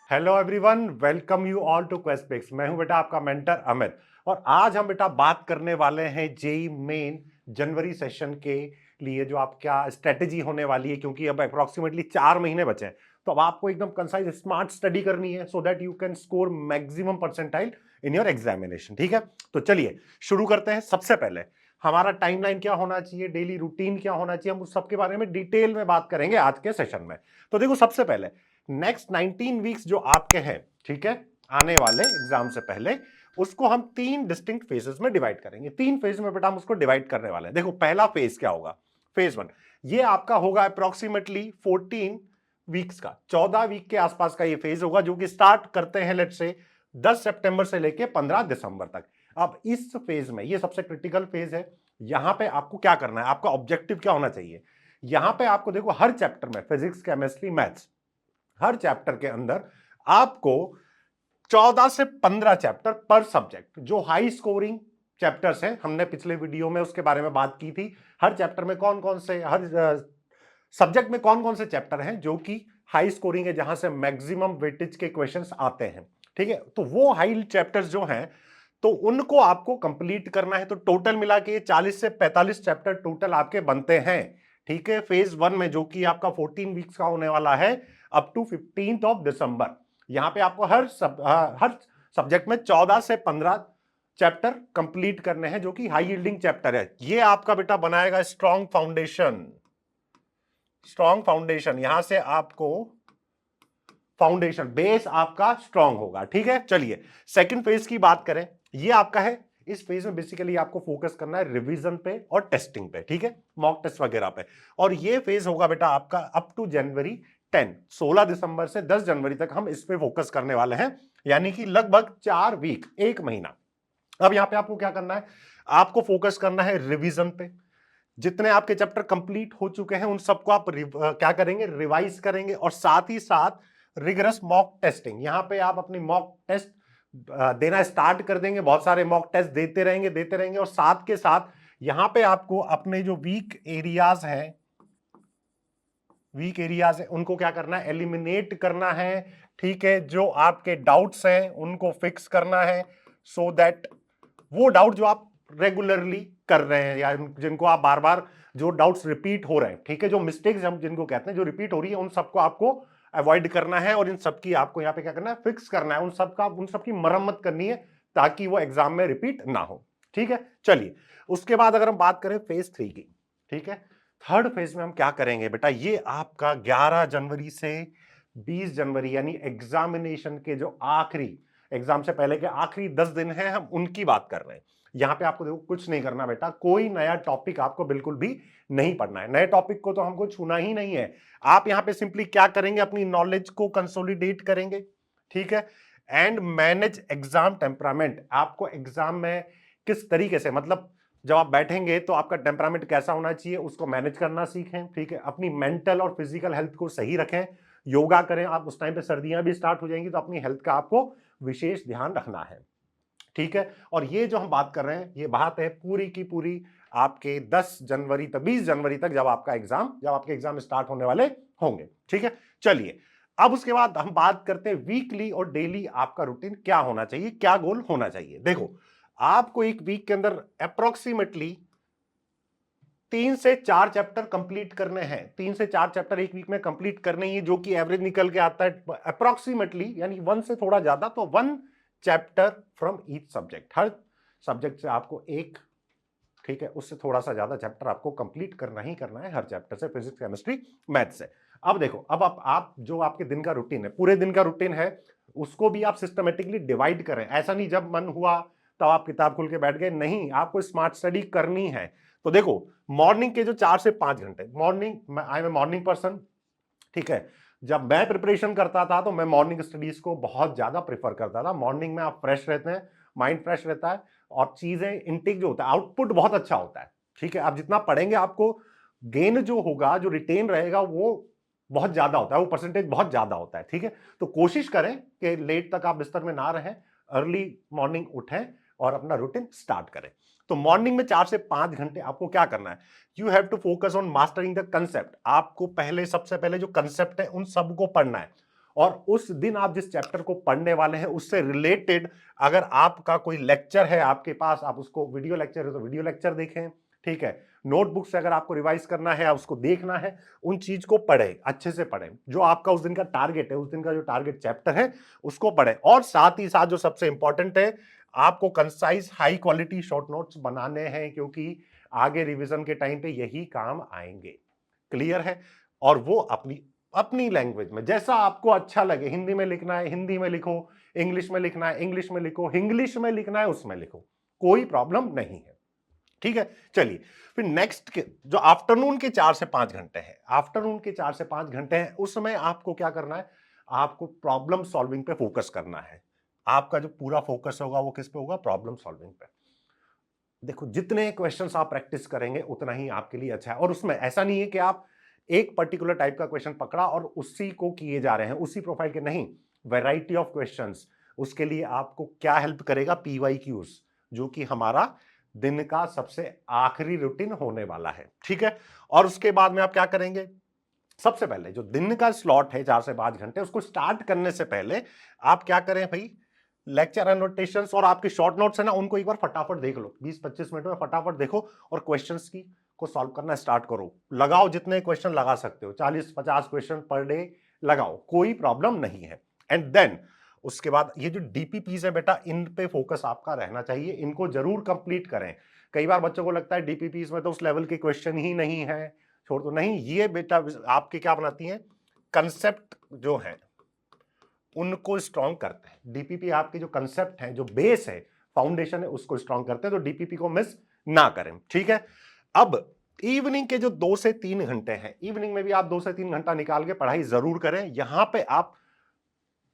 Hello everyone, welcome you all to Quest Picks. मैं हूं बेटा आपका मेंटर अमित और आज हम बेटा बात करने वाले हैं जेई मेन जनवरी सेशन के लिए जो आपका स्ट्रेटेजी होने वाली है, क्योंकि अब अप्रोक्सीमेटली 4 महीने बचे हैं। तो अब आपको एकदम कंसाइज स्मार्ट स्टडी करनी है so that you can score maximum percentile in your examination. ठीक है, तो चलिए शुरू करते हैं। सबसे पहले हमारा टाइमलाइन क्या होना चाहिए, डेली रूटीन क्या होना चाहिए, हम उस सबके बारे में डिटेल में बात करेंगे आज के सेशन में। तो देखो, सबसे पहले नेक्स्ट 19 वीक्स जो आपके हैं, ठीक है, आने वाले एग्जाम से पहले, उसको हम 3 डिस्टिंक्ट फेजेस में डिवाइड करेंगे। 3 फेज में बेटा हम उसको डिवाइड करने वाले हैं। देखो, पहला फेज क्या होगा, फेज 1, ये आपका होगा अप्रोक्सीमेटली 14 वीक्स का, 14 वीक के आसपास का ये फेज होगा, जो कि स्टार्ट करते हैं लेट्स से 10 सितंबर से लेके 15 दिसंबर तक। अब इस फेज में, ये सबसे क्रिटिकल फेज है, यहां पे आपको क्या करना है, आपका ऑब्जेक्टिव क्या होना चाहिए। यहां पे आपको देखो, हर चैप्टर में फिजिक्स, केमिस्ट्री, मैथ्स, हर चैप्टर के अंदर आपको 14 से 15 चैप्टर पर सब्जेक्ट, जो हाई स्कोरिंग चैप्टर्स हैं, हमने पिछले वीडियो में उसके बारे में बात की थी। हर चैप्टर में कौन कौन से, हर सब्जेक्ट में कौन कौन से चैप्टर हैं जो कि हाई स्कोरिंग है, जहां से मैक्सिमम वेटेज के क्वेश्चंस आते हैं। ठीक है, तो वो हाई चैप्टर्स जो हैं, तो उनको आपको कंप्लीट करना है। तो टोटल मिला के 40 से 45 चैप्टर टोटल आपके बनते हैं। ठीक है, फेज 1 में, जो कि आपका 14 वीक्स का होने वाला है, अप टू 15 दिसंबर। यहां पे आपको हर सब्जेक्ट में 14 से 15 चैप्टर कंप्लीट करने हैं, जो कि हाई यील्डिंग चैप्टर है। ये आपका बेटा बनाएगा स्ट्रॉन्ग फाउंडेशन। स्ट्रॉन्ग फाउंडेशन, यहां से आपको फाउंडेशन बेस आपका स्ट्रॉन्ग होगा। ठीक है, चलिए सेकंड फेज की बात करें, ये आपका है। इस फेज में बेसिकली आपको फोकस करना है रिवीजन पे और टेस्टिंग पे, ठीक है, मॉक टेस्ट वगैरह पे। और ये फेज होगा बेटा आपका अप टू जनवरी 10, 16 दिसंबर से 10 जनवरी तक हम इस पे फोकस करने वाले हैं, यानी कि लगभग 4 वीक, 1 महीना। अब यहां पे आपको क्या करना है, आपको फोकस करना है रिवीजन पे। जितने आपके चैप्टर कंप्लीट हो चुके हैं उन सबको आप क्या करेंगे, रिवाइज करेंगे, और साथ ही साथ रिगरस मॉक टेस्टिंग, यहां पे आप अपनी मॉक टेस्ट देना स्टार्ट कर देंगे। बहुत सारे मॉक टेस्ट देते रहेंगे, और साथ के साथ यहां पे आपको अपने जो वीक एरियाज हैं, उनको क्या करना है, एलिमिनेट करना है। ठीक है, जो आपके डाउट्स हैं उनको फिक्स करना है, सो दैट वो डाउट जो आप रेगुलरली कर रहे हैं, या जिनको आप बार बार, जो डाउट्स रिपीट हो रहे हैं, ठीक है, जो मिस्टेक्स हम जिनको कहते हैं, जो रिपीट हो रही है, उन सबको आपको अवॉइड करना है, और इन सबकी आपको यहाँ पे क्या करना है, फिक्स करना है, उन सबकी मरम्मत करनी है, ताकि वो एग्जाम में रिपीट ना हो। ठीक है, चलिए उसके बाद अगर हम बात करें फेज 3 की, ठीक है, थर्ड फेज में हम क्या करेंगे बेटा, ये आपका 11 जनवरी से 20 जनवरी, यानी एग्जामिनेशन के जो आखिरी, एग्जाम से पहले के आखिरी 10 दिन हैं, हम उनकी बात कर रहे हैं। यहां पे आपको देखो, कुछ नहीं करना बेटा, कोई नया टॉपिक आपको बिल्कुल भी नहीं पढ़ना है। नए टॉपिक को तो हमको छूना ही नहीं है। आप यहां पे सिंपली क्या करेंगे, अपनी नॉलेज को कंसोलिडेट करेंगे, ठीक है, एंड मैनेज एग्जाम टेम्परामेंट। आपको एग्जाम में किस तरीके से, मतलब जब आप बैठेंगे तो आपका टेम्परामेंट कैसा होना चाहिए, उसको मैनेज करना सीखें। ठीक है, अपनी मेंटल और फिजिकल हेल्थ को सही रखें, योगा करें। आप उस टाइम पे सर्दियां भी स्टार्ट हो जाएंगी, तो अपनी हेल्थ का आपको विशेष ध्यान रखना है। ठीक है, और ये जो हम बात कर रहे हैं, ये बात है पूरी की पूरी आपके 10 जनवरी तक, 20 जनवरी तक, जब आपके एग्जाम स्टार्ट होने वाले होंगे। ठीक है, चलिए अब उसके बाद हम बात करते हैं वीकली और डेली आपका रूटीन क्या होना चाहिए, क्या गोल होना चाहिए। देखो, आपको एक वीक के अंदर अप्रोक्सीमेटली 3 से 4 चैप्टर कंप्लीट करने हैं। 3 से 4 चैप्टर एक वीक में कंप्लीट करने ही, जो कि एवरेज निकल के आता है अप्रोक्सीमेटली, यानी 1 से थोड़ा ज्यादा, तो 1 chapter from each subject. Her subject से आपको एक, ठीक है, उससे थोड़ा सा ज्यादा चैप्टर आपको कंप्लीट करना ही करना है, हर चैप्टर से, फिजिक्स, केमिस्ट्री, मैथ से। अब देखो, अब आप जो आपके दिन का रूटीन है, पूरे दिन का रूटीन है, उसको भी आप सिस्टमेटिकली डिवाइड करें। ऐसा नहीं जब मन हुआ तब आप किताब खोल के बैठ गए, नहीं, आपको स्मार्ट स्टडी करनी है। तो देखो, मॉर्निंग के जो 4 से 5 घंटे, morning, I am a morning person, ठीक है, जब मैं प्रिपरेशन करता था तो मैं मॉर्निंग स्टडीज को बहुत ज्यादा प्रेफर करता था। मॉर्निंग में आप फ्रेश रहते हैं, माइंड फ्रेश रहता है, और चीजें इनटेक जो होता है, आउटपुट बहुत अच्छा होता है। ठीक है, आप जितना पढ़ेंगे, आपको गेन जो होगा, जो रिटेन रहेगा, वो बहुत ज्यादा होता है, वो परसेंटेज बहुत ज्यादा होता है। ठीक है, तो कोशिश करें कि लेट तक आप बिस्तर में ना रहें, अर्ली मॉर्निंग उठें और अपना रूटीन स्टार्ट करें। तो मॉर्निंग में 4 से 5 घंटे आपको क्या करना है, you have to focus on mastering the concept. आपको सबसे पहले जो कंसेप्ट है उन सबको पढ़ना है, और उस दिन आप जिस चैप्टर को पढ़ने वाले हैं उससे रिलेटेड अगर आपका कोई लेक्चर है आपके पास, आप उसको, वीडियो लेक्चर है तो वीडियो लेक्चर देखें, ठीक है। नोटबुक से अगर आपको रिवाइज करना है, उसको देखना है, उन चीज को पढ़ें, अच्छे से पढ़ें। जो आपका उस दिन का टारगेट है, उस दिन का जो टारगेट चैप्टर है उसको पढ़ें। और साथ ही साथ जो सबसे इंपॉर्टेंट है, आपको concise high quality short notes बनाने हैं, क्योंकि आगे रिवीजन के टाइम पे यही काम आएंगे। क्लियर है? और वो अपनी अपनी लैंग्वेज में जैसा आपको अच्छा लगे, हिंदी में लिखना है हिंदी में लिखो, इंग्लिश में लिखना है इंग्लिश में लिखो, इंग्लिश में लिखना है उसमें लिखो, कोई प्रॉब्लम नहीं है। ठीक है, चलिए फिर नेक्स्ट के जो आफ्टरनून के 4 से 5 घंटे हैं, आफ्टरनून के 4 से 5 घंटे हैं, उसमें आपको क्या करना है, आपको प्रॉब्लम सॉल्विंग पे फोकस करना है। आपका जो पूरा फोकस होगा वो किस पे होगा, प्रॉब्लम सॉल्विंग पे। देखो जितने क्वेश्चंस आप प्रैक्टिस करेंगे उतना ही आपके लिए अच्छा है। और उसमें ऐसा नहीं है कि आप एक पर्टिकुलर टाइप का क्वेश्चन पकड़ा और उसी को किए जा रहे हैं, उसी प्रोफाइल के नहीं, वैरायटी ऑफ क्वेश्चंस। उसके लिए आपको क्या हेल्प करेगा, PYQs, जो कि हमारा दिन का सबसे आखिरी रूटीन होने वाला है। ठीक है, और उसके बाद में आप क्या करेंगे, सबसे पहले जो दिन का स्लॉट है 4 से 5 घंटे, उसको स्टार्ट करने से पहले आप क्या करें भाई, लेक्चर एनोटेशंस और आपके शॉर्ट नोट्स है ना, उनको एक बार फटाफट देख लो, 20-25 मिनट में फटाफट देखो और क्वेश्चंस की को सॉल्व करना स्टार्ट करो। लगाओ जितने क्वेश्चन लगा सकते हो, 40-50 क्वेश्चन पर डे लगाओ, कोई प्रॉब्लम नहीं है। एंड देन उसके बाद ये जो डीपीपीज है बेटा, इन पे फोकस आपका रहना चाहिए, इनको जरूर कंप्लीट करें। कई बार बच्चों को लगता है डीपीपीज में तो उस लेवल के क्वेश्चन ही नहीं है, छोड़ दो। नहीं, ये बेटा आपके क्या बनाती है, कंसेप्ट जो है उनको स्ट्रॉन्ग करते हैं। डीपीपी आपके जो कंसेप्ट है, जो बेस है, फाउंडेशन है, उसको स्ट्रॉन्ग करते हैं। तो डीपीपी को मिस ना करें। ठीक है, अब इवनिंग के जो 2 से 3 घंटे हैं, इवनिंग में भी आप 2 से 3 घंटा निकाल के पढ़ाई जरूर करें। यहां पे आप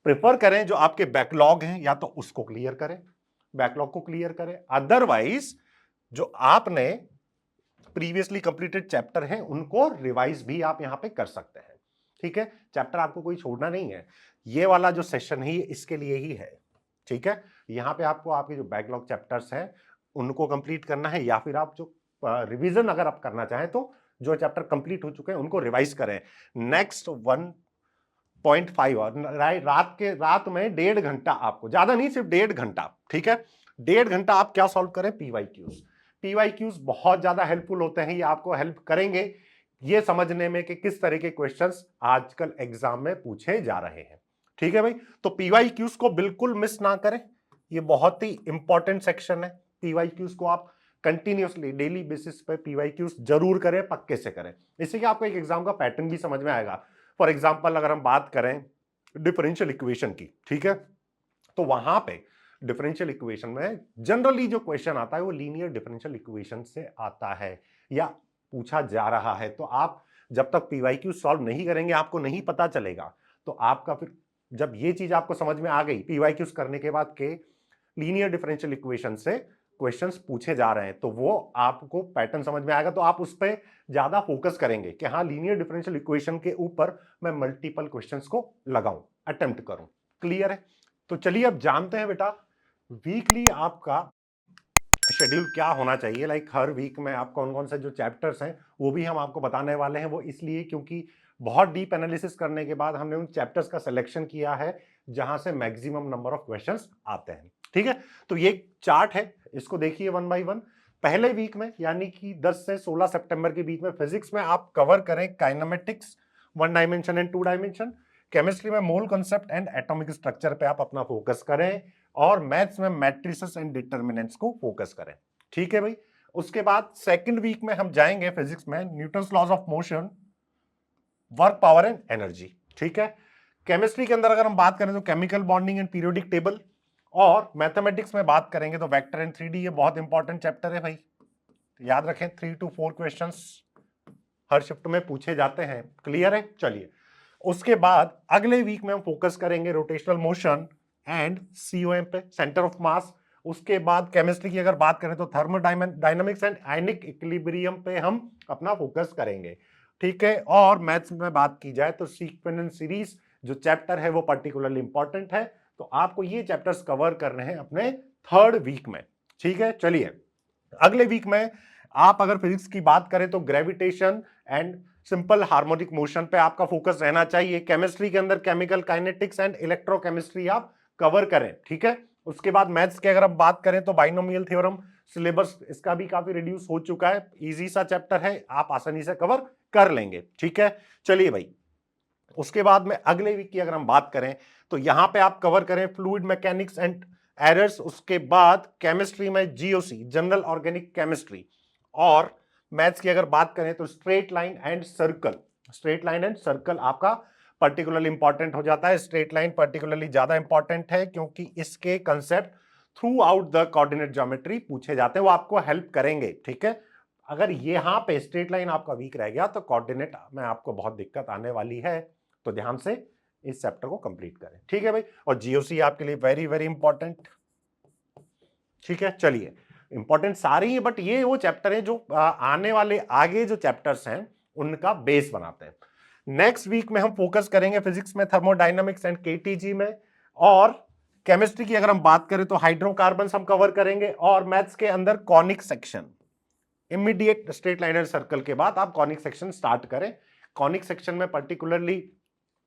प्रेफर करें जो आपके बैकलॉग हैं, या तो उसको क्लियर करें, बैकलॉग को क्लियर करें। अदरवाइज जो आपने प्रीवियसली कंप्लीटेड चैप्टर हैं उनको रिवाइज भी आप यहां पे कर सकते हैं। ठीक है, चैप्टर आपको कोई छोड़ना नहीं है, ये वाला जो सेशन है ये इसके लिए ही है। ठीक है, यहां पे आपको आपके जो बैकलॉग चैप्टर्स हैं उनको कंप्लीट करना है, या फिर आप जो रिवीजन अगर आप करना चाहें तो जो चैप्टर कंप्लीट हो चुके हैं उनको रिवाइज करें। नेक्स्ट 1.5 रात में 1.5 घंटा, आपको ज्यादा नहीं, सिर्फ 1.5 घंटा। ठीक है, 1.5 घंटा आप क्या सॉल्व करें, PYQs। PYQs बहुत ज्यादा हेल्पफुल होते हैं, ये आपको हेल्प करेंगे ये समझने में कि किस तरह के क्वेश्चंस आजकल एग्जाम में पूछे जा रहे हैं। ठीक है भाई, तो PYQs को बिल्कुल मिस ना करें, ये बहुत ही इंपॉर्टेंट सेक्शन है। PYQs को आप कंटिन्यूअसली डेली बेसिस पे PYQs जरूर करें, पक्के से करें, इससे कि आपको एक एग्जाम का पैटर्न भी समझ में आएगा। फॉर एग्जाम्पल अगर हम बात करें डिफरेंशियल इक्वेशन की, ठीक है, तो वहां पे डिफरेंशियल इक्वेशन में जनरली जो क्वेश्चन आता है वो लीनियर डिफरेंशियल इक्वेशन से आता है या पूछा जा रहा है। तो आप जब तक PYQ सॉल्व नहीं करेंगे आपको नहीं पता चलेगा। तो आपका फिर जब ये चीज आपको समझ में आ गई PYQs करने के बाद के लीनियर डिफरेंशियल इक्वेशन से क्वेश्चंस पूछे जा रहे हैं, तो वो आपको पैटर्न समझ में आएगा, तो आप उस पर ज्यादा फोकस करेंगे कि हाँ लीनियर डिफरेंशियल इक्वेशन के ऊपर मैं मल्टीपल क्वेश्चंस को लगाऊं, अटेम्प्ट करूं। क्लियर है? तो चलिए अब जानते हैं बेटा वीकली आपका शेड्यूल क्या होना चाहिए। लाइक हर वीक में आप कौन कौन से जो चैप्टर्स हैं वो भी हम आपको बताने वाले हैं। वो इसलिए क्योंकि बहुत डीप एनालिसिस करने के बाद हमने उन चैप्टर्स का सिलेक्शन किया है जहां से मैक्सिमम नंबर ऑफ क्वेश्चंस आते हैं। ठीक है, तो ये चार्ट है, इसको देखिए 1 बाय 1। पहले वीक में यानी कि 10 से 16 सितंबर के बीच में फिजिक्स में आप कवर करें kinematics, 1 dimension and 2 dimension. Chemistry में mole concept and atomic structure पे आप अपना फोकस करें, और मैथ्स में मैट्रिसेस एंड डिटरमिनेंट्स को फोकस करें। ठीक है भाई, उसके बाद सेकंड वीक में हम जाएंगे फिजिक्स में Newton's laws of motion, work, power and energy. ठीक है, केमिस्ट्री के अंदर अगर हम बात करें तो chemical bonding and periodic table, और मैथमेटिक्स में बात करेंगे तो वेक्टर एंड 3D। ये बहुत इंपॉर्टेंट चैप्टर है भाई, याद रखें 3 to 4 क्वेश्चंस हर शिफ्ट में पूछे जाते हैं। क्लियर है? चलिए उसके बाद अगले वीक में हम फोकस करेंगे रोटेशनल मोशन एंड COM पे, सेंटर ऑफ मास। उसके बाद केमिस्ट्री की अगर बात करें तो थर्मोडायनामिक्स एंड आयनिक इक्विलिब्रियम पे हम अपना फोकस करेंगे। ठीक है, और मैथ्स में बात की जाए तो सीक्वेंस सीरीज जो चैप्टर है वो पर्टिकुलरली इंपॉर्टेंट है, तो आपको ये चैप्टर्स कवर करने हैं अपने थर्ड वीक में। ठीक है, चलिए अगले वीक में आप अगर फिजिक्स की बात करें तो gravitation and simple harmonic motion पे आपका फोकस रहना चाहिए। केमिस्ट्री के अंदर केमिकल काइनेटिक्स एंड इलेक्ट्रोकेमिस्ट्री आप कवर करें, ठीक है। उसके बाद मैथ्स की अगर हम बात करें तो बाइनोमियल थ्योरम, सिलेबस इसका भी काफी रिड्यूस हो चुका है, इजी सा चैप्टर है, आप आसानी से कवर कर लेंगे, ठीक है। चलिए भाई, उसके बाद में अगले वीक की अगर हम बात करें तो यहां पे आप कवर करें फ्लूइड मैकेनिक्स एंड एरर्स। उसके बाद केमिस्ट्री में जीओसी, जनरल ऑर्गेनिक केमिस्ट्री। और मैथ्स की अगर बात करें तो straight line and circle. Straight line and circle आपका पर्टिकुलरली इंपॉर्टेंट हो जाता है। स्ट्रेट लाइन पर्टिकुलरली ज्यादा इंपॉर्टेंट है क्योंकि इसके concept through out the coordinate geometry पूछे जाते हैं, वो आपको हेल्प करेंगे, ठीक है। अगर यहां पे स्ट्रेट लाइन आपका वीक रह गया तो कोऑर्डिनेट में आपको बहुत दिक्कत आने वाली है, तो ध्यान से इस चैप्टर को कंप्लीट करें, ठीक है भाई। और जीओसी आपके लिए वेरी वेरी इंपॉर्टेंट, ठीक है। चलिए, इंपॉर्टेंट सारे ही, बट ये वो चैप्टर है जो आने वाले आगे जो चैप्टर्स हैं उनका बेस बनाते हैं। नेक्स्ट वीक में हम फोकस करेंगे फिजिक्स में थर्मोडायनामिक्स एंड केटीजी में, और केमिस्ट्री की अगर हम बात करें तो हाइड्रोकार्बन हम कवर करेंगे, और मैथ्स के अंदर conic section. Immediate straight line and circle के बाद आप कॉनिक सेक्शन स्टार्ट करें। कॉनिक सेक्शन में पर्टिकुलरली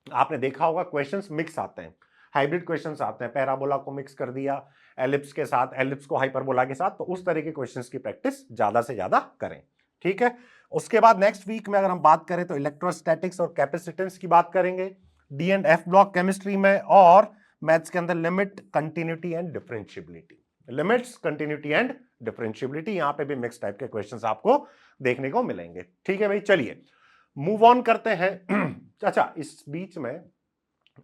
आपने देखा होगा क्वेश्चंस मिक्स आते हैं, हाइब्रिड क्वेश्चंस आते हैं, पैराबोला को मिक्स कर दिया एलिप्स के साथ, एलिप्स को हाइपरबोला के साथ, तो उस तरह के क्वेश्चंस की प्रैक्टिस ज्यादा से ज्यादा करें, ठीक है। उसके बाद नेक्स्ट वीक में अगर हम बात करें तो इलेक्ट्रोस्टैटिक्स और कैपेसिटेंस की बात करेंगे D and F block chemistry में, और मैथ्स के अंदर limit, continuity and differentiability. Limits, continuity and differentiability, यहां पे भी मिक्स टाइप के क्वेश्चंस आपको देखने को मिलेंगे, ठीक है भाई। चलिए मूव ऑन करते हैं। अच्छा, इस बीच में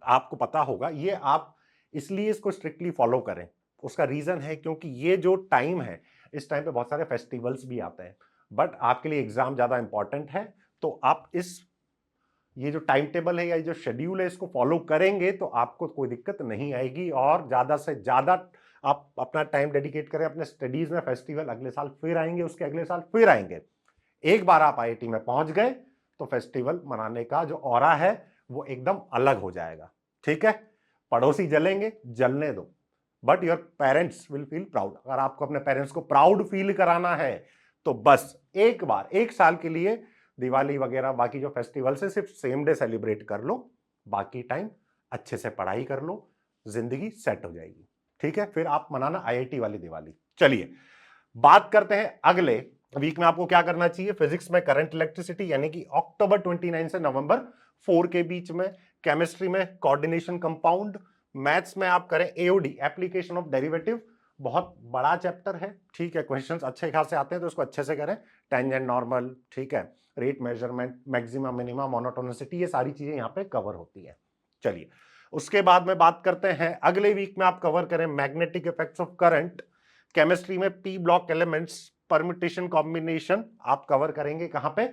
आपको पता होगा, ये आप इसलिए इसको स्ट्रिक्टली फॉलो करें, उसका रीजन है क्योंकि ये जो टाइम है, इस टाइम पे बहुत सारे फेस्टिवल्स भी आते हैं, बट आपके लिए एग्जाम ज्यादा इंपॉर्टेंट है, तो आप ये जो टाइम टेबल है या जो शेड्यूल है इसको फॉलो करेंगे तो आपको कोई दिक्कत नहीं आएगी, और ज्यादा से ज्यादा आप अपना टाइम डेडिकेट करें अपने स्टडीज में। फेस्टिवल अगले साल फिर आएंगे, उसके अगले साल फिर आएंगे। एक बार आप आईआईटी में पहुंच गए तो फेस्टिवल मनाने का जो ऑरा है वो एकदम अलग हो जाएगा, ठीक है। पड़ोसी जलेंगे, जलने दो, but your parents will feel proud. अगर आपको अपने पेरेंट्स को प्राउड फील कराना है तो बस एक बार, एक साल के लिए दिवाली वगैरह बाकी जो फेस्टिवल्स है सिर्फ सेम डे सेलिब्रेट कर लो, बाकी टाइम अच्छे से पढ़ाई कर लो, जिंदगी सेट हो जाएगी, ठीक है। फिर आप मनाना आईआईटी वाली दिवाली। चलिए बात करते हैं अगले वीक में आपको क्या करना चाहिए। फिजिक्स में करंट इलेक्ट्रिसिटी, यानी कि अक्टूबर 29 से नवंबर 4 के बीच में। केमिस्ट्री में कोऑर्डिनेशन कंपाउंड। मैथ्स में आप करें एओडी, एप्लीकेशन ऑफ डेरिवेटिव, बहुत बड़ा चैप्टर है, ठीक है। क्वेश्चंस अच्छे खासे आते हैं तो उसको अच्छे से करें। टेंजेंट नॉर्मल, ठीक है, rate measurement, maxima minima, monotonicity, ये सारी चीजें यहाँ पे कवर होती है। चलिए उसके बाद में बात करते हैं अगले वीक में आप कवर करें magnetic effects of current. Chemistry में P block elements, permutation combination आप कवर करेंगे कहां पे,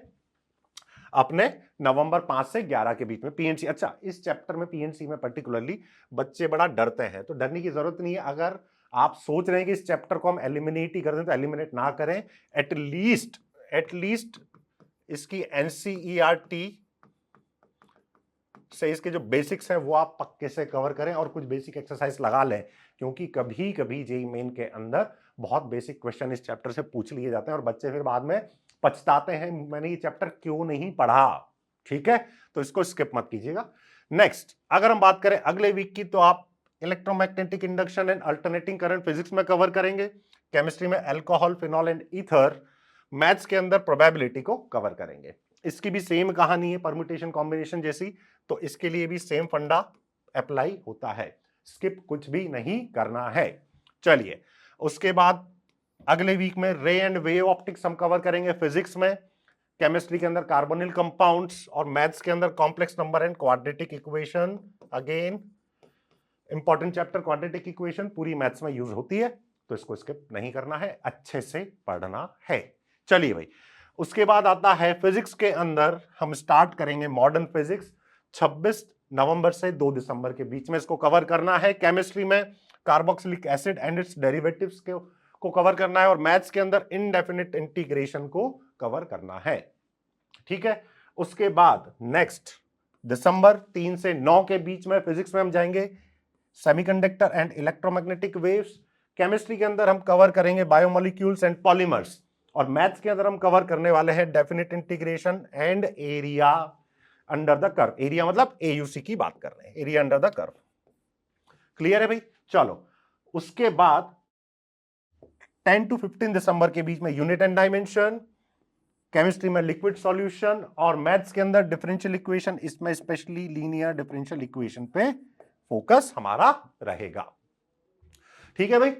अपने नवंबर 5 से 11 के बीच में। पीएनसी, अच्छा इस चैप्टर में पीएनसी में पर्टिकुलरली बच्चे बड़ा डरते हैं, तो डरने की जरूरत नहीं है। अगर आप सोच रहे हैं कि इस चैप्टर को हम एलिमिनेट ही कर दें तो एलिमिनेट ना करें, एटलीस्ट इसकी एनसीईआरटी से इसके जो बेसिक्स हैं वो आप पक्के से कवर करें, और कुछ बेसिक एक्सरसाइज लगा लें, क्योंकि कभी कभी जेईई मेन के अंदर बहुत बेसिक क्वेश्चन इस चैप्टर से पूछ लिए जाते हैं और बच्चे फिर बाद में पछताते हैं मैंने ये चैप्टर क्यों नहीं पढ़ा, ठीक है। तो इसको स्किप मत कीजिएगा। नेक्स्ट अगर हम बात करें अगले वीक की, तो आप electromagnetic induction and alternating current physics में कवर करेंगे। केमिस्ट्री में alcohol, phenol and ether. Maths के अंदर प्रोबेबिलिटी को कवर करेंगे। इसकी भी सेम कहानी है परम्यूटेशन कॉम्बिनेशन जैसी, तो इसके लिए भी सेम फंडा अप्लाई होता है, स्किप कुछ भी नहीं करना है। चलिए उसके बाद अगले वीक में रे एंड वेव ऑप्टिक्स हम कवर करेंगे फिजिक्स में। केमिस्ट्री के अंदर कार्बोनिल कंपाउंड्स, और मैथ्स के अंदर complex number and quadratic equation. Again important chapter, quadratic equation पूरी मैथ्स में यूज होती है, तो इसको स्किप नहीं करना है, अच्छे से पढ़ना है। चलिए भाई उसके बाद आता है फिजिक्स के अंदर हम स्टार्ट करेंगे मॉडर्न फिजिक्स। 26 नवंबर से 2 दिसंबर के बीच में इसको कवर करना है। केमिस्ट्री में carboxylic acid and it's derivatives को कवर करना है, और मैथ्स के अंदर इनडेफिनिट इंटीग्रेशन को कवर करना है, ठीक है। उसके बाद नेक्स्ट दिसंबर 3 से 9 के बीच में फिजिक्स में हम जाएंगे semiconductor and electromagnetic waves. Chemistry के अंदर हम कवर करेंगे बायोमोलिक्यूल्स एंड पॉलीमर्स, और मैथ्स के अंदर हम कवर करने वाले हैं definite integration and area under the curve. Area मतलब एयूसी की बात कर रहे हैं, area under the curve. Clear है भाई? चलो, उसके बाद 10 to 15 दिसंबर के बीच में यूनिट एंड डायमेंशन, केमिस्ट्री में लिक्विड सॉल्यूशन, और मैथ्स के अंदर डिफरेंशियल इक्वेशन, इसमें स्पेशली लीनियर डिफरेंशियल इक्वेशन पे फोकस हमारा रहेगा। ठीक है भाई?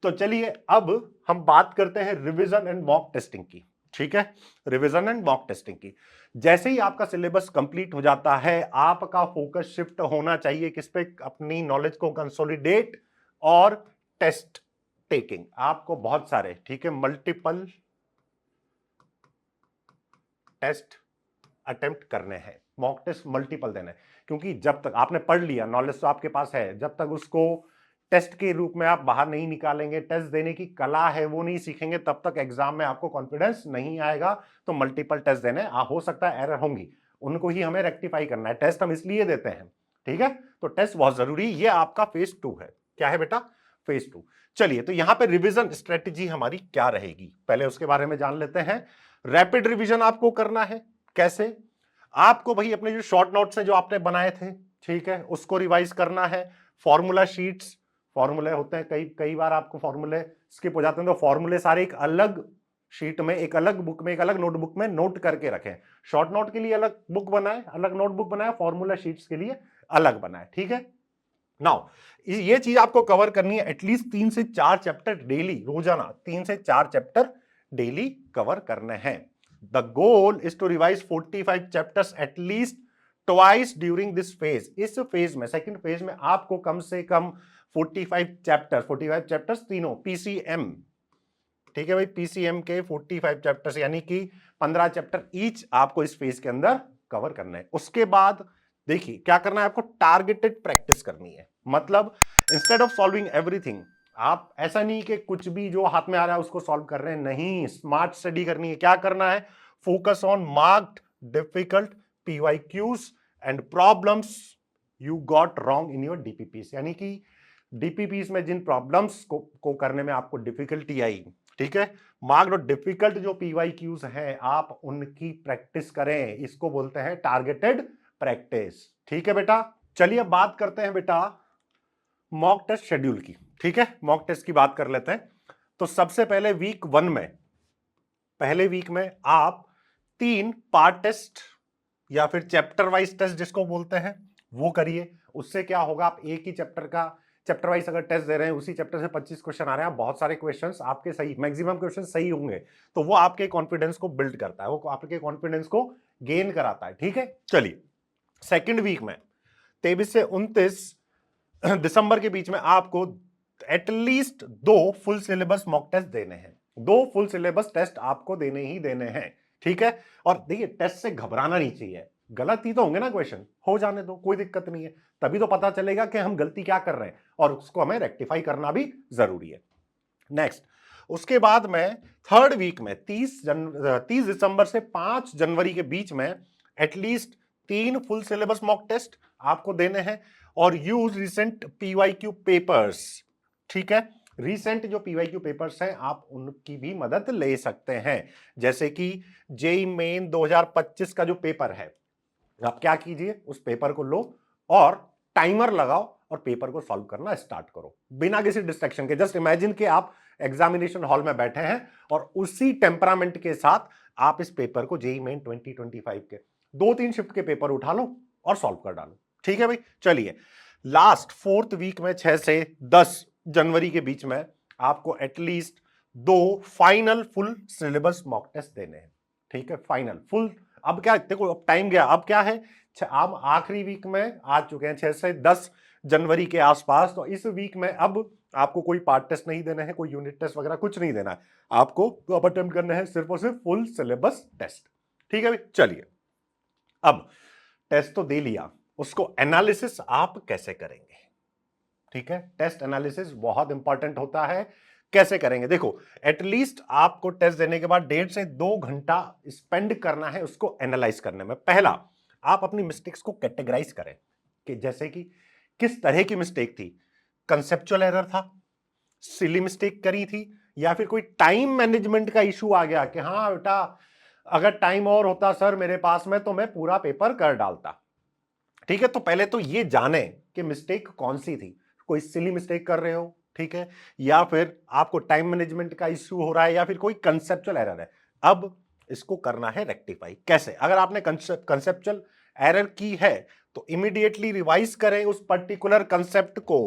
तो चलिए अब हम बात करते हैं रिवीजन एंड मॉक टेस्टिंग की। ठीक है, रिवीजन एंड मॉक टेस्टिंग की। जैसे ही आपका सिलेबस कंप्लीट हो जाता है, आपका फोकस शिफ्ट होना चाहिए किस पे? अपनी नॉलेज को कंसोलिडेट और टेस्ट टेकिंग। आपको बहुत सारे, ठीक है, मल्टीपल टेस्ट अटेम्प्ट करने हैं, मॉक टेस्ट मल्टीपल देने हैं। क्योंकि जब तक आपने पढ़ लिया, नॉलेज तो आपके पास है, जब तक उसको टेस्ट के रूप में आप बाहर नहीं निकालेंगे, टेस्ट देने की कला है वो नहीं सीखेंगे, तब तक एग्जाम में आपको कॉन्फिडेंस नहीं आएगा। तो मल्टीपल टेस्ट देने, हो सकता है एरर होंगी, उनको ही हमें रेक्टिफाई करना है। टेस्ट हम इसलिए देते हैं, ठीक है? तो टेस्ट बहुत जरूरी। ये आपका फेज 2 है। क्या है बेटा? फेज 2। चलिए, तो यहां पे रिवीजन स्ट्रेटेजी हमारी क्या रहेगी, पहले उसके बारे में जान लेते हैं। रैपिड रिवीजन आपको करना है। कैसे? आपको भाई अपने जो शॉर्ट नोट्स हैं जो आपने बनाए थे, ठीक है, उसको रिवाइज करना है। फॉर्मूला शीट्स, फॉर्मूले होते हैं, कई कई बार आपको फॉर्मूले स्किप हो जाते हैं, तो फॉर्मूले सारे एक अलग शीट में, एक अलग बुक में, एक अलग नोटबुक में नोट करके रखें। शॉर्ट नोट के लिए अलग बुक बनाए, अलग नोटबुक बनाए, फॉर्मूला शीट्स के लिए अलग बनाए। ठीक है? नाउ ये चीज आपको कवर करनी है, एटलीस्ट 3 से 4 चैप्टर डेली, रोजाना 3 से 4 चैप्टर डेली कवर करने हैं। The goal is to revise 45 chapters at least twice during this phase. इस फेज में, सेकंड फेज में, आपको कम से कम 45 चैप्टर्स तीनों पीसीएम, ठीक है भाई, पीसीएम के 45 चैप्टर्स, यानी कि 15 चैप्टर ईच आपको इस फेज के अंदर कवर करना है। उसके बाद देखिए क्या करना है आपको, टारगेटेड प्रैक्टिस करनी है। मतलब इंस्टेड ऑफ सॉल्विंग एवरीथिंग, आप ऐसा नहीं कि कुछ भी जो हाथ में आ रहा है उसको सॉल्व कर रहे हैं, नहीं, स्मार्ट स्टडी करनी है। क्या करना है? Focus on marked difficult PYQs and problems you got wrong in your DPPs. यानी कि डीपीपीस में जिन प्रॉब्लम्स को करने में आपको डिफिकल्टी आई, ठीक है, मार्क्ड और डिफिकल्ट जो पीवाईक्यूज हैं, आप उनकी प्रैक्टिस करें। इसको बोलते हैं टारगेटेड प्रैक्टिस। ठीक है बेटा? चलिए अब बात करते हैं बेटा मॉक टेस्ट शेड्यूल की। ठीक है, मॉक टेस्ट की बात कर लेते हैं। तो सबसे पहले वीक 1 में, पहले वीक में आप 3 पार्ट टेस्ट या फिर चैप्टर वाइज टेस्ट जिसको बोलते हैं वो करिए। उससे क्या होगा, आप एक ही चैप्टर का, चैप्टर वाइज अगर टेस्ट दे रहे हैं, उसी चैप्टर से 25 क्वेश्चन आ रहे हैं, बहुत सारे क्वेश्चंस आपके सही, मैक्सिमम क्वेश्चन सही होंगे, तो वो आपके कॉन्फिडेंस को बिल्ड करता है, वो आपके कॉन्फिडेंस को गेन कराता है। ठीक है? चलिए, सेकेंड वीक में 23 से 29 दिसंबर के बीच में आपको at least 2 full syllabus mock test देने हैं। 2 फुल सिलेबस टेस्ट आपको देने ही देने हैं। ठीक है? और देखिए, टेस्ट से घबराना नहीं चाहिए, गलत ही तो होंगे ना क्वेश्चन, हो जाने दो, कोई दिक्कत नहीं है। तभी तो पता चलेगा कि हम गलती क्या कर रहे हैं, और उसको हमें रेक्टिफाई करना भी जरूरी है। नेक्स्ट, उसके बाद में थर्ड वीक में 30 दिसंबर से 5 जनवरी के बीच में at least 3 full syllabus mock test आपको देने हैं, और यूज रिसेंट पीवाईक्यू पेपर्स। ठीक है? रिसेंट जो पीवाईक्यू पेपर्स हैं, आप उनकी भी मदद ले सकते हैं। जैसे कि जेई मेन 2025 का जो पेपर है, आप क्या कीजिए, उस पेपर को लो और टाइमर लगाओ और पेपर को सॉल्व करना स्टार्ट करो, बिना किसी डिस्ट्रैक्शन के। जस्ट इमेजिन कि आप एग्जामिनेशन हॉल में बैठे हैं और उसी टेम्परामेंट के साथ आप इस पेपर को, जेई मेन 2025 के 2-3 शिफ्ट के पेपर उठा लो और सॉल्व कर डालो। ठीक है भाई? चलिए, लास्ट 4th वीक में 6 से 10 जनवरी के बीच में आपको at least 2 final full syllabus mock test देने हैं। ठीक है? Final full. अब क्या, देखो अब टाइम गया, अब क्या है, अब आखिरी वीक में आ चुके हैं, 6 से 10 जनवरी के आसपास। तो इस वीक में अब आपको कोई पार्ट टेस्ट नहीं देना है, कोई यूनिट टेस्ट वगैरह कुछ नहीं देना है आपको। तो अब अटेम्प्ट करना है सिर्फ और सिर्फ फुल सिलेबस टेस्ट। ठीक है भाई? चलिए, अब टेस्ट तो दे लिया, उसको एनालिसिस आप कैसे करेंगे? ठीक है? टेस्ट एनालिसिस बहुत इंपॉर्टेंट होता है। कैसे करेंगे? देखो, एटलीस्ट आपको टेस्ट देने के बाद 1.5 से 2 घंटा स्पेंड करना है उसको एनालाइज करने में। पहला, आप अपनी मिस्टेक्स को कैटेगराइज करें, कि जैसे कि किस तरह की मिस्टेक थी, कंसेप्चुअल एरर था, सिली मिस्टेक करी थी, या फिर कोई टाइम मैनेजमेंट का इशू आ गया कि हाँ बेटा अगर टाइम और होता सर मेरे पास में तो मैं पूरा पेपर कर डालता। ठीक है, तो पहले तो ये जाने कि मिस्टेक कौन सी थी। कोई सिली मिस्टेक कर रहे हो, ठीक है, या फिर आपको टाइम मैनेजमेंट का इश्यू हो रहा है, या फिर कोई कंसेप्चुअल एरर है। अब इसको करना है रेक्टिफाई। कैसे? अगर आपने कंसेप्चुअल एरर की है तो इमीडिएटली रिवाइज करें उस पर्टिकुलर कंसेप्ट को,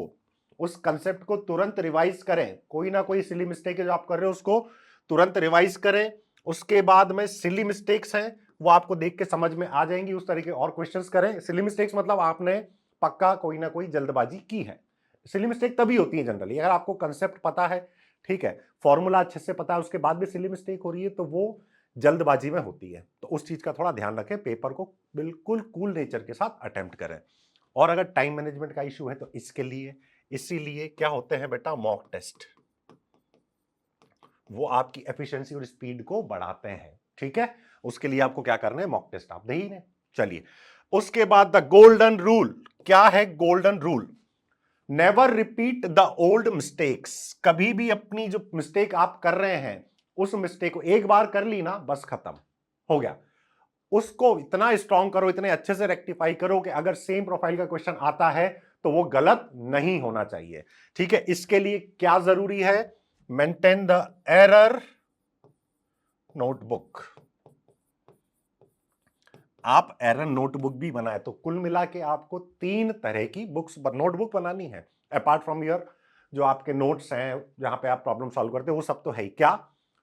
उस कंसेप्ट को तुरंत रिवाइज करें। कोई ना कोई सिली मिस्टेक है जो आप कर रहे हो उसको तुरंत रिवाइज करें। उसके बाद में सिली मिस्टेक्स हैं वो आपको देख के समझ में आ जाएंगी, उस तरीके और क्वेश्चंस करें। सिली मिस्टेक्स मतलब आपने पक्का कोई ना कोई जल्दबाजी की है। सिली मिस्टेक तभी होती है जनरली, अगर आपको कंसेप्ट पता है, ठीक है, फॉर्मूला अच्छे से पता है, उसके बाद भी सिली मिस्टेक हो रही है तो वो जल्दबाजी में होती है। तो उस चीज का थोड़ा ध्यान रखें, पेपर को बिल्कुल कूल नेचर के साथ अटेम्प्ट करें। और अगर टाइम मैनेजमेंट का इशू है तो इसके लिए इसीलिए क्या होते हैं बेटा, मॉक टेस्ट। वो आपकी एफिशिएंसी और स्पीड को बढ़ाते हैं। ठीक है, उसके लिए आपको क्या करना है, मॉक टेस्ट आप दे ही नहीं। चलिए, उसके बाद द गोल्डन रूल। क्या है golden rule? Never repeat the old mistakes. कभी भी अपनी जो मिस्टेक आप कर रहे हैं उस मिस्टेक को एक बार कर ली ना, बस खत्म हो गया। उसको इतना स्ट्रांग करो, इतने अच्छे से रेक्टिफाई करो कि अगर सेम प्रोफाइल का क्वेश्चन आता है तो वो गलत नहीं होना चाहिए। ठीक है, इसके लिए क्या जरूरी है? Maintain the error notebook. आप एरर नोटबुक भी बनाए तो कुल मिला के आपको 3 तरह की बुक्स नोटबुक बनानी है। अपार्ट फ्रॉम योर जो आपके नोट्स हैं जहां पे आप प्रॉब्लम सॉल्व करते हो वो सब तो है ही। क्या?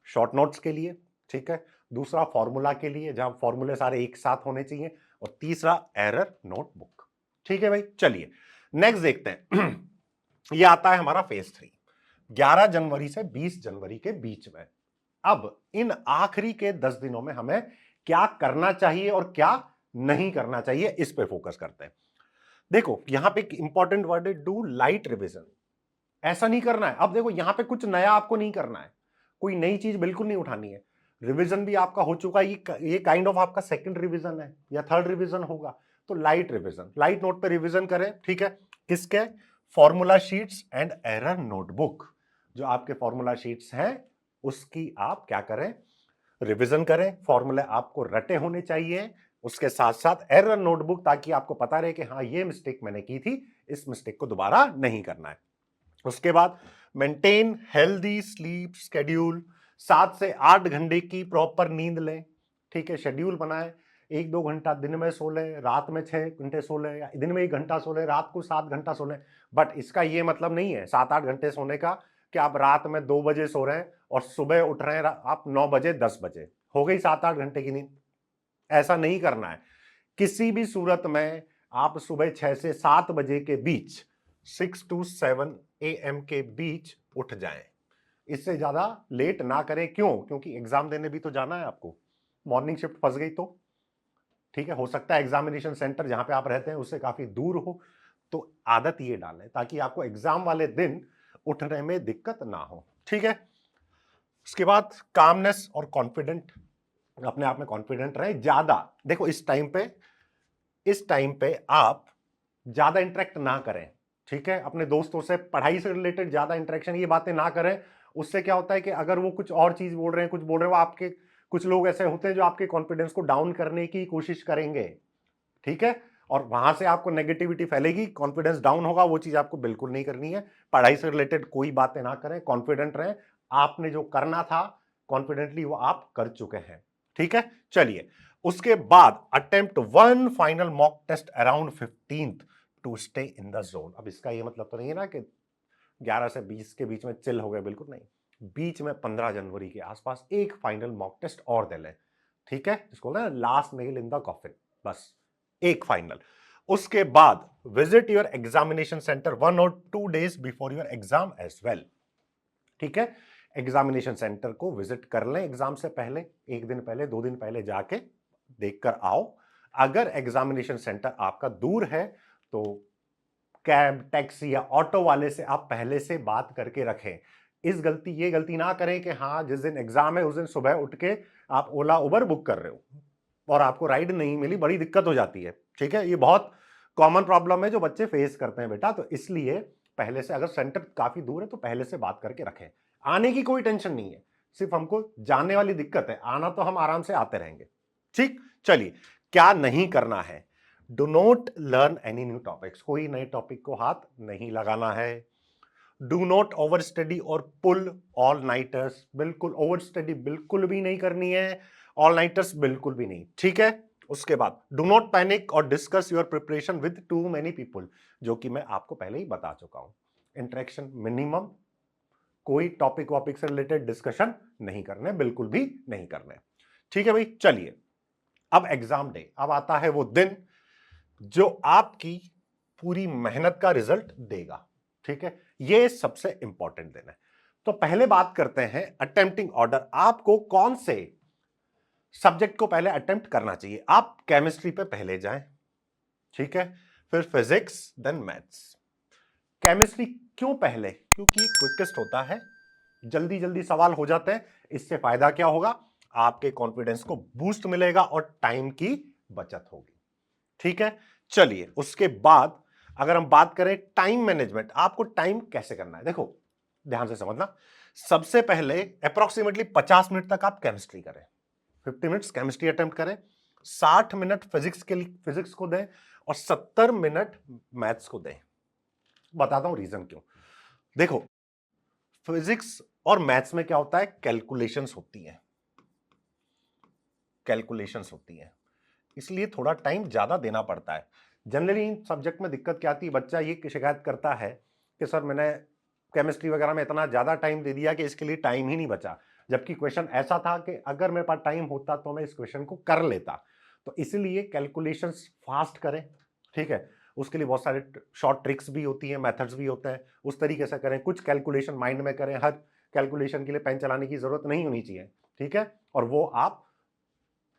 शॉर्ट नोट्स के लिए, ठीक है, दूसरा फॉर्मूला के लिए जहां फॉर्मूले सारे एक साथ होने चाहिए, और तीसरा एरर नोटबुक। ठीक है भाई, चलिए नेक्स्ट देखते हैं। ये आता है हमारा फेज 3, 11 जनवरी से 20 जनवरी के बीच में। अब इन आखिरी के 10 दिनों में हमें क्या करना चाहिए और क्या नहीं करना चाहिए, इस पे फोकस करते हैं। देखो यहां पे एक इंपॉर्टेंट वर्ड है, डू लाइट रिवीजन। ऐसा नहीं करना है। अब देखो यहां पे कुछ नया आपको नहीं करना है, कोई नई चीज बिल्कुल नहीं उठानी है। रिवीजन भी आपका हो चुका है, ये काइंड ऑफ आपका सेकंड रिवीजन है या थर्ड रिवीजन होगा। तो लाइट रिवीजन, लाइट नोट पे रिवीजन करें। ठीक है, किसके? Formula sheets and error notebook. जो आपके फॉर्मूला शीट्स हैं उसकी आप क्या करें, रिवीजन करें। फॉर्मूले आपको रटे होने चाहिए, उसके साथ साथ एरर नोटबुक, ताकि आपको पता रहे कि हाँ ये मिस्टेक मैंने की थी, इस मिस्टेक को दोबारा नहीं करना है। उसके बाद मेंटेन हेल्दी स्लीप शेड्यूल। 7 से 8 घंटे की प्रॉपर नींद लें। ठीक है, शेड्यूल बनाएं। 1-2 घंटा दिन में सो लें, रात में 6 घंटे सो लें, या दिन में 1 घंटा सो लें, रात को 7 घंटा सो लें। बट इसका ये मतलब नहीं है 7-8 घंटे सोने का कि आप रात में 2 बजे सो रहे हैं और सुबह उठ रहे हैं आप 9 बजे 10 बजे, हो गई 7-8 घंटे की नींद। ऐसा नहीं करना है। किसी भी सूरत में आप सुबह 6 से 7 बजे के बीच, 6 to 7 AM के बीच उठ जाएं। इससे ज्यादा लेट ना करें। क्यों? क्योंकि एग्जाम देने भी तो जाना है आपको। मॉर्निंग शिफ्ट फंस गई तो ठीक है, हो सकता है एग्जामिनेशन सेंटर जहां पे आप रहते हैं उससे काफी दूर हो। तो आदत ये डालें ताकि आपको एग्जाम वाले दिन उठने में दिक्कत ना हो। ठीक है, उसके बाद कामनेस और कॉन्फिडेंट, अपने आप में कॉन्फिडेंट रहे। ज्यादा देखो इस टाइम पे आप ज्यादा इंटरेक्ट ना करें। ठीक है, अपने दोस्तों से पढ़ाई से रिलेटेड ज्यादा इंटरेक्शन, ये बातें ना करें। उससे क्या होता है कि अगर वो कुछ और चीज बोल रहे हैं, कुछ बोल रहे हैं, वो आपके कुछ लोग ऐसे होते हैं जो आपके कॉन्फिडेंस को डाउन करने की कोशिश करेंगे। ठीक है, और वहां से आपको नेगेटिविटी फैलेगी, कॉन्फिडेंस डाउन होगा। वो चीज आपको बिल्कुल नहीं करनी है। पढ़ाई से रिलेटेड कोई बातें ना करें, कॉन्फिडेंट रहें। आपने जो करना था कॉन्फिडेंटली वो आप कर चुके हैं। ठीक है, चलिए उसके बाद attempt 1 final mock test around 15th to stay in the zone. अब इसका ये मतलब तो नहीं है ना कि 11 से 20 के बीच में चिल हो गए, बिल्कुल नहीं। बीच में 15 जनवरी के आसपास एक फाइनल मॉक टेस्ट और दे लें। ठीक है, जिसको ना last nail in the coffin, बस एक फाइनल। उसके बाद visit your examination centre 1 or 2 days before your exam as well. ठीक है, एग्जामिनेशन सेंटर को विजिट कर लें एग्जाम से पहले, 1 दिन पहले 2 दिन पहले जाके देखकर आओ। अगर एग्जामिनेशन सेंटर आपका दूर है तो कैब, टैक्सी या ऑटो वाले से आप पहले से बात करके रखें। ये गलती ना करें कि हाँ जिस दिन एग्जाम है उस दिन सुबह उठ के आप ओला उबर बुक कर रहे हो और आपको राइड नहीं मिली, बड़ी दिक्कत हो जाती है। ठीक है, ये बहुत कॉमन प्रॉब्लम है जो बच्चे फेस करते हैं बेटा। तो इसलिए पहले से, अगर सेंटर काफी दूर है तो पहले से बात करके रखें। आने की कोई टेंशन नहीं है, सिर्फ हमको जाने वाली दिक्कत है, आना तो हम आराम से आते रहेंगे। ठीक, चलिए क्या नहीं करना है, do not learn any new topics, कोई नए टॉपिक को हाथ नहीं लगाना है। डू नॉट ओवर स्टडी और पुल ऑल नाइटर्स, बिल्कुल ओवर स्टडी बिल्कुल भी नहीं करनी है, ऑल नाइटर्स बिल्कुल भी नहीं, ठीक है। उसके बाद डू नॉट पैनिक और discuss your preparation with two many people, जो कि मैं आपको पहले ही बता चुका हूं। इंटरेक्शन मिनिमम, कोई टॉपिक वॉपिक से रिलेटेड डिस्कशन नहीं करने, बिल्कुल भी नहीं करने, ठीक है भाई। चलिए अब एग्जाम डे, अब आता है वो दिन जो आपकी पूरी मेहनत का रिजल्ट देगा, ठीक है। ये सबसे इंपॉर्टेंट दिन है। तो पहले बात करते हैं अटेम्प्टिंग ऑर्डर, आपको कौन से सब्जेक्ट को पहले अटेम्प्ट करना चाहिए। आप केमिस्ट्री पे पहले जाएं, ठीक है, फिर फिजिक्स, देन मैथ्स। केमिस्ट्री क्यों पहले? क्योंकि क्विकेस्ट होता है, जल्दी जल्दी सवाल हो जाते हैं। इससे फायदा क्या होगा, आपके कॉन्फिडेंस को बूस्ट मिलेगा और टाइम की बचत होगी, ठीक है। चलिए उसके बाद अगर हम बात करें टाइम मैनेजमेंट, आपको टाइम कैसे करना है, देखो ध्यान से समझना। सबसे पहले अप्रोक्सीमेटली 50 मिनट तक आप केमिस्ट्री करें, 50 मिनट्स केमिस्ट्री अटेम्प्ट करें, 60 मिनट फिजिक्स के लिए फिजिक्स को दें और 70 मिनट मैथ्स को दें। बताता हूं रीजन क्यों। देखो फिजिक्स और मैथ्स में क्या होता है, कैलकुलेशंस होती हैं, कैलकुलेशंस होती हैं, इसलिए थोड़ा टाइम ज्यादा देना पड़ता है। जनरली इन सब्जेक्ट में दिक्कत क्या आती है, बच्चा ये शिकायत करता है कि सर मैंने केमिस्ट्री वगैरह में इतना ज्यादा टाइम दे दिया कि इसके लिए टाइम ही नहीं बचा, जबकि क्वेश्चन ऐसा था कि अगर मेरे पास टाइम होता तो मैं इस क्वेश्चन को कर लेता। तो इसलिए कैलकुलेशंस फास्ट करें, ठीक है। उसके लिए बहुत सारे शॉर्ट ट्रिक्स भी होती हैं, मेथड्स भी होते हैं, उस तरीके से करें। कुछ कैलकुलेशन माइंड में करें, हर कैलकुलेशन के लिए पेन चलाने की जरूरत नहीं होनी चाहिए, ठीक है। और वो आप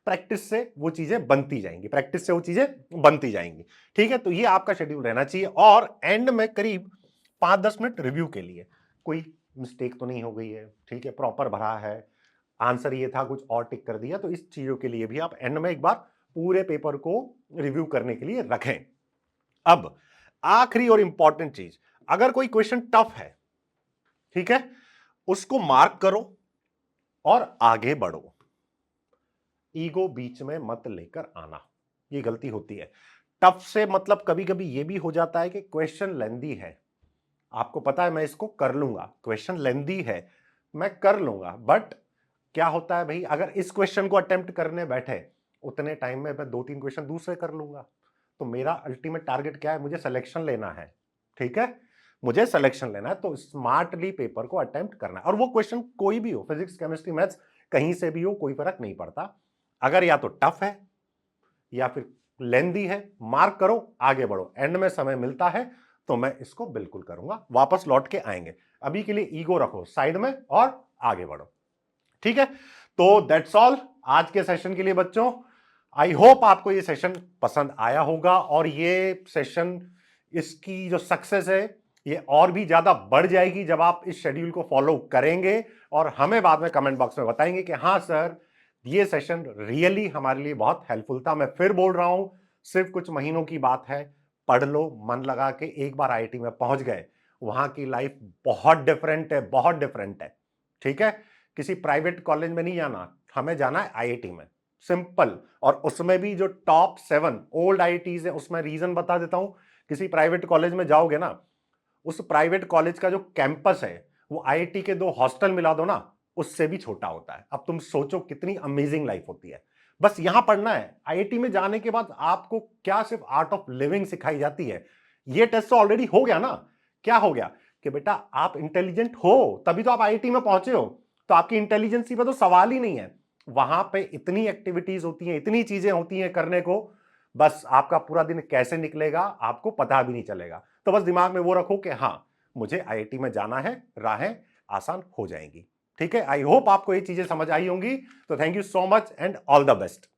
प्रैक्टिस से वो चीजें बनती जाएंगी, प्रैक्टिस से वो चीजें बनती जाएंगी, ठीक है। तो ये आपका शेड्यूल रहना चाहिए। और एंड में करीब 5-10 मिनट रिव्यू के लिए, कोई मिस्टेक तो नहीं हो गई है, ठीक है, प्रॉपर भरा है, आंसर ये था कुछ और टिक कर दिया, तो इस चीजों के लिए भी आप एंड में एक बार पूरे पेपर को रिव्यू करने के लिए रखें। अब आखिरी और इंपॉर्टेंट चीज, अगर कोई क्वेश्चन टफ है, ठीक है, उसको मार्क करो और आगे बढ़ो, ईगो बीच में मत लेकर आना, ये गलती होती है। टफ से मतलब कभी कभी ये भी हो जाता है कि क्वेश्चन लेंदी है, आपको पता है मैं इसको कर लूंगा, क्वेश्चन लेंदी है मैं कर लूंगा, बट क्या होता है भाई, अगर इस क्वेश्चन को अटेम्प्ट करने बैठे उतने टाइम में मैं 2-3 क्वेश्चन दूसरे कर लूंगा। तो मेरा अल्टीमेट टारगेट क्या है, मुझे सिलेक्शन लेना है, ठीक है, मुझे सिलेक्शन लेना है। तो स्मार्टली पेपर को अटेम्प्ट करना है, और वो क्वेश्चन कोई भी हो, फिजिक्स केमिस्ट्री मैथ्स कहीं से भी हो, कोई फर्क नहीं पड़ता। अगर या तो टफ है या फिर लेंदी है, मार्क करो आगे बढ़ो, एंड में समय मिलता है तो मैं इसको बिल्कुल करूंगा, वापस लौट के आएंगे। अभी के लिए ईगो रखो साइड में और आगे बढ़ो, ठीक है। तो दैट्स ऑल आज के सेशन के लिए बच्चों। आई होप आपको ये सेशन पसंद आया होगा, और ये सेशन, इसकी जो सक्सेस है ये और भी ज्यादा बढ़ जाएगी जब आप इस शेड्यूल को फॉलो करेंगे और हमें बाद में कमेंट बॉक्स में बताएंगे कि हाँ सर ये सेशन रियली हमारे लिए बहुत हेल्पफुल था। मैं फिर बोल रहा हूं, सिर्फ कुछ महीनों की बात है, पढ़ लो मन लगा के, एक बार आईआईटी में पहुंच गए, वहां की लाइफ बहुत डिफरेंट है, बहुत डिफरेंट है, ठीक है। किसी प्राइवेट कॉलेज में नहीं जाना, हमें जाना है आईआईटी में, सिंपल। और उसमें भी जो टॉप 7 ओल्ड आईआईटीज है, उसमें रीजन बता देता हूं। किसी प्राइवेट कॉलेज में जाओगे ना, उस प्राइवेट कॉलेज का जो कैंपस है वो आईआईटी के 2 हॉस्टल मिला दो ना, उससे भी छोटा होता है। अब तुम सोचो कितनी अमेजिंग लाइफ होती है। बस यहां पढ़ना है, आईआईटी में जाने के बाद आपको क्या सिर्फ आर्ट ऑफ लिविंग सिखाई जाती है। ये टेस्ट तो ऑलरेडी हो गया ना, क्या हो गया कि बेटा आप इंटेलिजेंट हो तभी तो आप आईआईटी में पहुंचे हो, तो आपकी इंटेलिजेंसी पे तो सवाल ही नहीं है। वहां पे इतनी एक्टिविटीज होती हैं, इतनी चीजें होती हैं करने को, बस आपका पूरा दिन कैसे निकलेगा आपको पता भी नहीं चलेगा। तो बस दिमाग में वो रखो कि हाँ मुझे आईआईटी में जाना है, राहें आसान हो जाएंगी, ठीक है। आई होप आपको ये चीजें समझ आई होंगी। तो thank you so much and all the best.